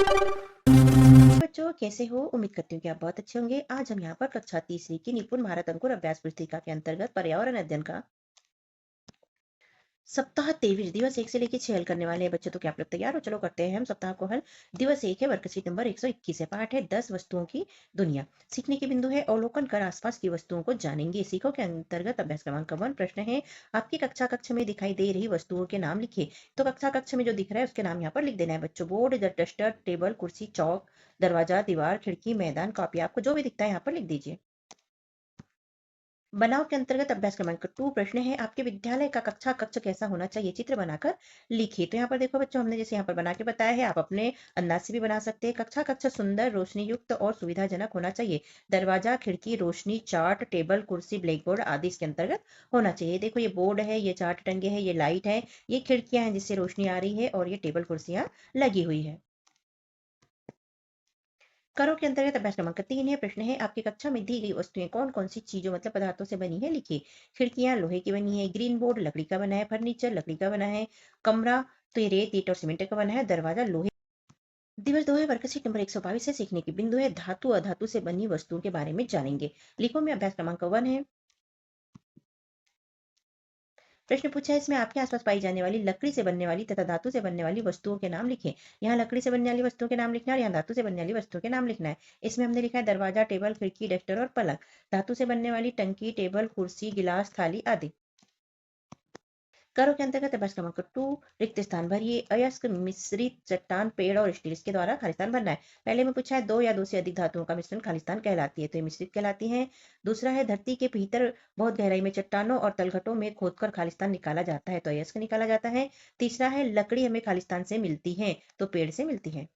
बच्चों कैसे हो? उम्मीद करती हूँ कि आप बहुत अच्छे होंगे। आज हम यहाँ पर कक्षा तीसरी की निपुण भारत अंकुर अभ्यास पुस्तिका के अंतर्गत पर्यावरण अध्ययन का सप्ताह 23 दिवस 1 से लेकर 6 हल करने वाले हैं बच्चों। तो क्या आप लोग तैयार हो? चलो करते हैं हम सप्ताह को हल। दिवस 1 है, वर्कशीट नंबर 121 है। पाठ है 10 वस्तुओं की दुनिया। सीखने के बिंदु है अवलोकन कर आसपास की वस्तुओं को जानेंगे। सीखो के अंतर्गत अभ्यास क्रमांक 1 प्रश्न है, आपकी कक्षा कक्ष में दिखाई दे रही वस्तुओं के नाम लिखिए। तो कक्षा कक्ष में जो दिख रहा है उसके नाम यहाँ पर लिख देना है बच्चों। बोर्ड, डस्टर, टेबल, कुर्सी, चौक, दरवाजा, दीवार, खिड़की, मैदान, कॉपी, आपको जो भी दिखता है यहाँ पर लिख दीजिए। बनाव के अंतर्गत अभ्यास क्रमांक 2 प्रश्न है, आपके विद्यालय का कक्षा कक्ष कैसा होना चाहिए? चित्र बनाकर लिखिए। तो यहाँ पर देखो बच्चों, हमने जैसे यहाँ पर बना के बताया है, आप अपने अंदाज से भी बना सकते हैं। कक्षा कक्ष सुंदर, रोशनी युक्त और सुविधाजनक होना चाहिए। दरवाजा, खिड़की, रोशनी, चार्ट, टेबल, कुर्सी, ब्लैक बोर्ड आदि इसके अंतर्गत होना चाहिए। देखो ये बोर्ड है, ये चार्ट टंगे है, ये लाइट है, ये खिड़कियां हैं जिससे रोशनी आ रही है, और ये टेबल कुर्सियां लगी हुई है। करो के अंतर्गत अभ्यास क्रमांक 3 है। प्रश्न है, आपकी कक्षा में दी गई वस्तुएं कौन कौन सी चीजों मतलब पदार्थों से बनी है? लिखिए। खिड़कियां लोहे की बनी है, ग्रीन बोर्ड लकड़ी का बना है, फर्नीचर लकड़ी का बना है, कमरा तो ये रेत ईंट और सीमेंट का बना है, दरवाजा लोहे। दिवस 2 है, वर्कशीट नंबर 122 है। सीखने के बिंदु है धातु अधातु से बनी वस्तुओं के बारे में जानेंगे। लिखो में अभ्यास क्रमांक 1 है। प्रश्न पूछा है, इसमें आपके आसपास पाई जाने वाली लकड़ी से बनने वाली तथा धातु से बनने वाली वस्तुओं के नाम लिखें। यहाँ लकड़ी से बनने वाली वस्तुओं के नाम लिखना है और यहाँ धातु से बनने वाली वस्तुओं के नाम लिखना है। इसमें हमने लिखा है दरवाजा, टेबल, खिड़की, डस्टर और पलंग। धातु से बनने वाली टंकी, टेबल, कुर्सी, गिलास, थाली आदि। करो के अंतर्गत अभ्यास क्रमांक 2 रिक्त स्थान भरिए। अयस्क मिश्रित चट्टान, पेड़ और स्टील इसके द्वारा खालिस्तान बनना है। पहले में पूछा है, दो या दो से अधिक धातुओं का मिश्रण खालिस्तान कहलाती है, तो ये मिश्रित कहलाती है। दूसरा है, धरती के भीतर बहुत गहराई में चट्टानों और तलघटों में खोदकर खालिस्तान निकाला जाता है, तो अयस्क निकाला जाता है। तीसरा है, लकड़ी हमें खालिस्तान से मिलती है, तो पेड़ से मिलती है।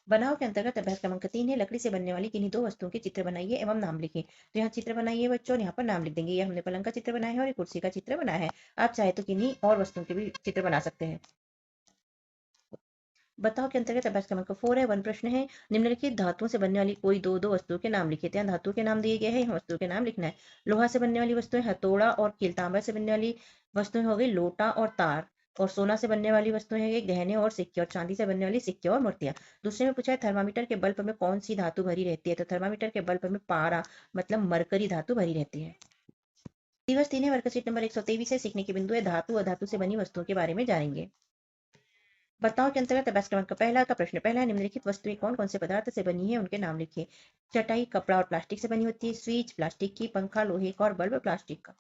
बनाव के अंतर्गत अभ्यास क्रमांक 3 है, लकड़ी से बनने वाली किन्हीं दो वस्तुओं के चित्र बनाइए एवं नाम लिखिए। तो यहाँ चित्र बनाइए बच्चों, यहाँ पर नाम लिख देंगे। ये हमने पलंग का चित्र बनाया है और ये कुर्सी का चित्र बनाया है। आप चाहे तो किन्हीं और वस्तुओं के भी चित्र बना सकते हैं। बताओ के अंतर्गत अभ्यास क्रमांक 4 है। वन प्रश्न है, निम्नलिखित धातुओं से बनने वाली कोई दो दो वस्तुओं के नाम लिखिए। तो यहाँ धातुओं के नाम दिए गए हैं, यहाँ वस्तुओं के नाम लिखना है। लोहा से बनने वाली वस्तुएं हथौड़ा और कील। तांबा से बनने वाली वस्तुएं हो गई लोटा और तार। और सोना से बनने वाली वस्तुएं हैं गहने और सिक्के। और चांदी से बनने वाली सिक्के और मूर्तियां। दूसरे में पूछा है, थर्मामीटर के बल्ब में कौन सी धातु भरी रहती है? तो थर्मामीटर के बल्ब में पारा मतलब मरकरी धातु भरी रहती है। दिवस 3 है, वर्कशीट नंबर 123 है। सीखने के बिंदु है धातु अधातु से बनी वस्तुओं के बारे में जानेंगे। बताओ के अंतर्गत अभ्यास क्रमांक पहला का प्रश्न पहला है, निम्नलिखित वस्तुएं कौन कौन से पदार्थ से बनी है, उनके नाम लिखिए। चटाई कपड़ा और प्लास्टिक से बनी होती है। स्विच प्लास्टिक की, पंखा लोहे का और बल्ब प्लास्टिक का।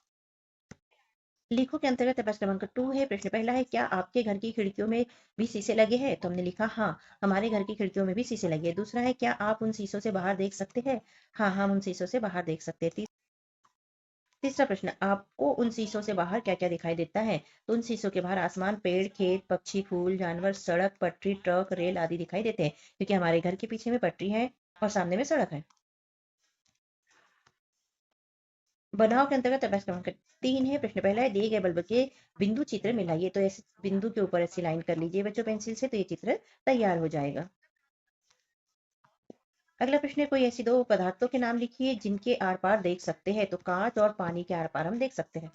लिखो के अंतर्गत अभ्यास क्रमांक 2 है। प्रश्न पहला है, क्या आपके घर की खिड़कियों में भी शीशे लगे हैं? तो हमने लिखा हाँ, हमारे घर की खिड़कियों में भी शीशे लगे हैं। दूसरा है, क्या आप उन शीशों से बाहर देख सकते हैं? हाँ, हम उन शीशों से बाहर देख सकते हैं। तीसरा प्रश्न, आपको उन शीशों से बाहर क्या क्या दिखाई देता है? तो उन शीशों के बाहर आसमान, पेड़, खेत, पक्षी, फूल, जानवर, सड़क, पटरी, ट्रक, रेल आदि दिखाई देते हैं, क्योंकि हमारे घर के पीछे में पटरी है और सामने में सड़क है। बनाव के अंतर्गत अभ्यास क्रमांक 3 है। प्रश्न पहला है, दिए गए बल्ब के बिंदु चित्र मिलाइए। तो ऐसे बिंदु के ऊपर ऐसी लाइन कर लीजिए बच्चों पेंसिल से, तो ये चित्र तैयार हो जाएगा। अगला प्रश्न है, कोई ऐसी दो पदार्थों के नाम लिखिए जिनके आर पार देख सकते हैं। तो कांच और पानी के आर पार हम देख सकते हैं।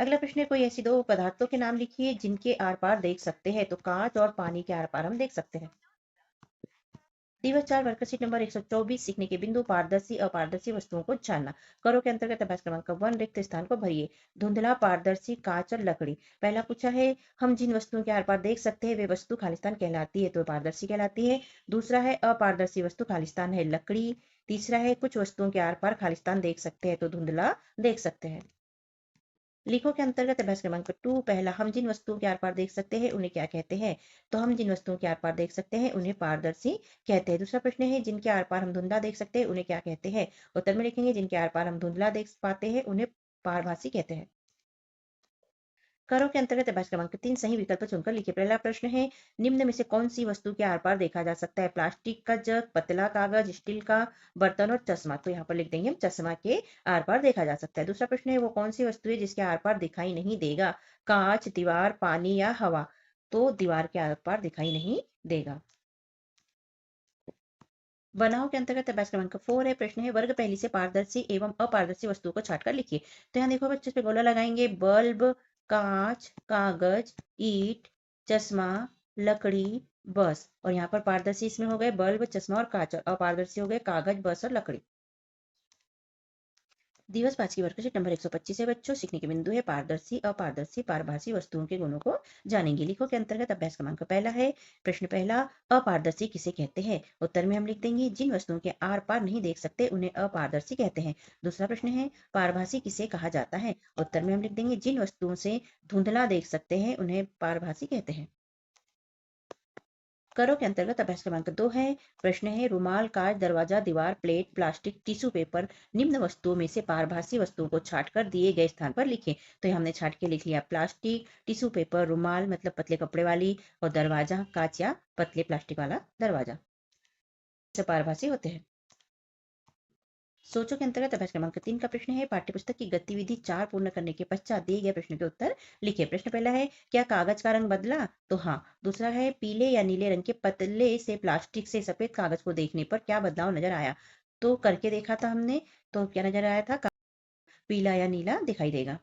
अगला प्रश्न है, कोई ऐसी दो पदार्थों के नाम लिखिए जिनके आर पार देख सकते हैं। तो कांच और पानी के आर पार हम देख सकते हैं। दिवस 4 वर्कशीट नंबर 124 सीखने के बिंदु पारदर्शी अपारदर्शी वस्तुओं को जानना। करो के अंतर्गत अभ्यास क्रमांक 1 रिक्त स्थान को भरिए। धुंधला, पारदर्शी, कांच और लकड़ी। पहला पूछा है, हम जिन वस्तुओं के आर पार देख सकते हैं वे वस्तु खालिस्तान कहलाती है, तो पारदर्शी कहलाती है। दूसरा है, अपारदर्शी वस्तु खालिस्तान है लकड़ी। तीसरा है, कुछ वस्तुओं के आर पार खालिस्तान देख सकते हैं, तो धुंधला देख सकते हैं। लिखो के अंतर्गत अभ्यास क्रमांक 2 पहला, हम जिन वस्तुओं के आर पार देख सकते हैं उन्हें क्या कहते हैं? तो हम जिन वस्तुओं के आर पार देख सकते हैं उन्हें पारदर्शी कहते हैं। दूसरा प्रश्न है, जिनके आर पार हम धुंधला देख सकते हैं उन्हें क्या कहते हैं? उत्तर में लिखेंगे, जिनके आर पार हम धुंधला देख पाते हैं उन्हें पारभासी कहते हैं। करो के अंतर्गत अभ्यास क्रमांक 3 सही विकल्प चुनकर लिखिए। पहला प्रश्न है, निम्न में से कौन सी वस्तु के आर पार देखा जा सकता है? प्लास्टिक का जग, पतला कागज, स्टील का बर्तन और चश्मा। तो यहाँ पर लिख देंगे हम चश्मा के आर पार देखा जा सकता है। दूसरा प्रश्न है, वो कौन सी वस्तु है जिसके आर पार दिखाई नहीं देगा? कांच, दीवार, पानी या हवा। तो दीवार के आर पार दिखाई नहीं देगा। बनाओ के अंतर्गत अभ्यास क्रमांक 4 है। प्रश्न है, वर्ग पहली से पारदर्शी एवं अपारदर्शी वस्तुओं को छांटकर लिखिए। तो यहाँ देखो बच्चे, इस पे गोला लगाएंगे। बल्ब, कांच, कागज, ईट, चश्मा, लकड़ी, बस। और यहाँ पर पारदर्शी इसमें हो गए बल्ब, चश्मा और कांच, और अपारदर्शी हो गए कागज, बस और लकड़ी। दिवस 5 की वर्कशीट नंबर 125 है बच्चों। सीखने के बिंदु है पारदर्शी, अपारदर्शी, पारभासी वस्तुओं के गुणों को जानेंगे। लिखो के अंतर्गत अभ्यास क्रमांक पहला है। प्रश्न पहला, अपारदर्शी किसे कहते हैं? उत्तर में हम लिख देंगे जिन वस्तुओं के आर पार नहीं देख सकते उन्हें अपारदर्शी कहते हैं। दूसरा प्रश्न है, पारभासी किसे कहा जाता है? उत्तर में हम लिख देंगे जिन वस्तुओं से धुंधला देख सकते हैं उन्हें पारभासी कहते हैं। करो के अंतर्गत अभ्यास क्रमांक 2 है। प्रश्न है, रुमाल, कांच, दरवाजा, दीवार, प्लेट, प्लास्टिक, टिश्यू पेपर निम्न वस्तुओं में से पारभासी वस्तुओं को छांटकर दिए गए स्थान पर लिखें। तो हमने छांट के लिख लिया प्लास्टिक, टिश्यू पेपर, रुमाल मतलब पतले कपड़े वाली, और दरवाजा कांच या पतले प्लास्टिक वाला दरवाजा से पारभासी होते हैं। सोचो के अंतर्गत अभ्यास क्रमांक 3 का प्रश्न है। पाठ्यपुस्तक की गतिविधि 4 पूर्ण करने के पश्चात दिए गए प्रश्न के उत्तर लिखिए। प्रश्न पहला है, क्या कागज का रंग बदला? तो हाँ। दूसरा है, पीले या नीले रंग के पतले से प्लास्टिक से सफेद कागज को देखने पर क्या बदलाव नजर आया? तो करके देखा था हमने, तो क्या नजर आया था? पीला या नीला दिखाई देगा।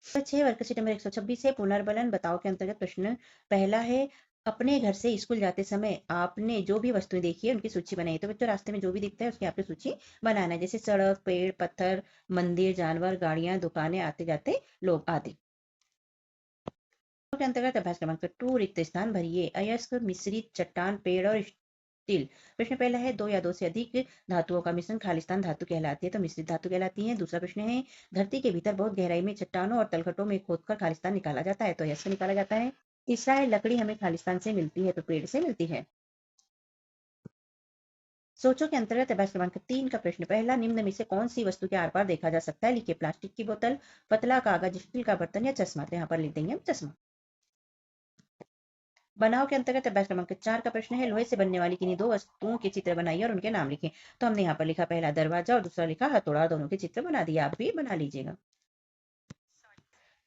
6 वर्कशीट नंबर 126 है। पुनर्बलन बताओ के अंतर्गत प्रश्न पहला है, अपने घर से स्कूल जाते समय आपने जो भी वस्तुएं देखी है उनकी सूची बनाई। तो बच्चों रास्ते में जो भी दिखता है उसकी आपने सूची बनाना है, जैसे सड़क, पेड़, पत्थर, मंदिर, जानवर, गाड़ियां, दुकानें, आते जाते लोग आदि। के अंतर्गत अभ्यास क्रमांक 2, रिक्त स्थान भरिए। अयस्क, मिश्रित, चट्टान, पेड़ और स्टील। प्रश्न पहला है, दो या दो से अधिक धातुओं का मिश्रण खालिस्तान धातु कहलाती है, तो मिश्रित धातु कहलाती है। दूसरा प्रश्न है, धरती के भीतर बहुत गहराई में चट्टानों और तलखटों में खोदकर खालिस्तान निकाला जाता है, तो अयस्क निकाला जाता है। तीसरा है, लकड़ी हमें खालिस्तान से मिलती है, तो पेड़ से मिलती है। सोचो के अंतर्गत अभ्यास क्रमांक 3 का प्रश्न पहला, निम्न में से कौन सी वस्तु के आर पार देखा जा सकता है? लिखिए। प्लास्टिक की बोतल, पतला कागज, स्टील का बर्तन या चश्मा। तो यहाँ पर लिख देंगे हम चश्मा। बनाओ के अंतर्गत अभ्यास क्रमांक 4 का प्रश्न है, लोहे से बनने वाली किन्हीं दो वस्तुओं के चित्र बनाइए और उनके नाम लिखें। तो हमने यहाँ पर लिखा पहला दरवाजा और दूसरा लिखा हथौड़ा, दोनों के चित्र बना दिए, आप भी बना लीजिएगा।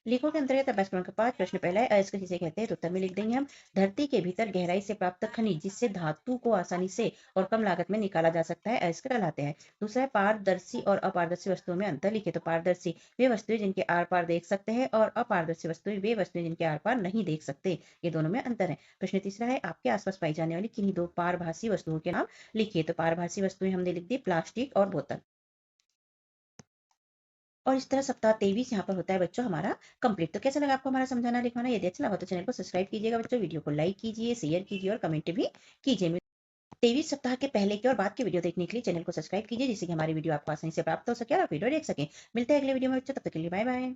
लिखो के अंतर्गत अभ्यास क्रमांक 5 प्रश्न पहला है, अयस्क किसे कहते हैं? तो उत्तर में लिख देंगे हम धरती के भीतर गहराई से प्राप्त खनिज जिससे धातु को आसानी से और कम लागत में निकाला जा सकता है, अयस्क कहलाते हैं। दूसरा है, पारदर्शी और अपारदर्शी वस्तुओं में अंतर लिखे। तो पारदर्शी वे वस्तुएं जिनके आर पार देख सकते हैं, और अपारदर्शी वस्तुएं वे वस्तुएं जिनके आर पार नहीं देख सकते, ये दोनों में अंतर है। प्रश्न तीसरा है, आपके आसपास पाई जाने वाली किन्हीं दो पारभासी वस्तुओं के नाम लिखिए। तो पारभासी वस्तुएं हमने लिख दी प्लास्टिक और बोतल। और इस तरह सप्ताह 23 यहाँ पर होता है बच्चों हमारा कंप्लीट। तो कैसा लगा आपको हमारा समझाना लिखवाना? यदि अच्छा लगा तो चैनल को सब्सक्राइब कीजिएगा बच्चों, वीडियो को लाइक कीजिए, शेयर कीजिए और कमेंट भी कीजिए। 23 सप्ताह के पहले के और बाद के वीडियो देखने के लिए चैनल को सब्सक्राइब कीजिए, जिससे कि हमारी वीडियो आपको आसानी से प्राप्त हो सके और आप वीडियो देख सकें। मिलते हैं अगले वीडियो में बच्चों, तब तक के लिए बाय बाय।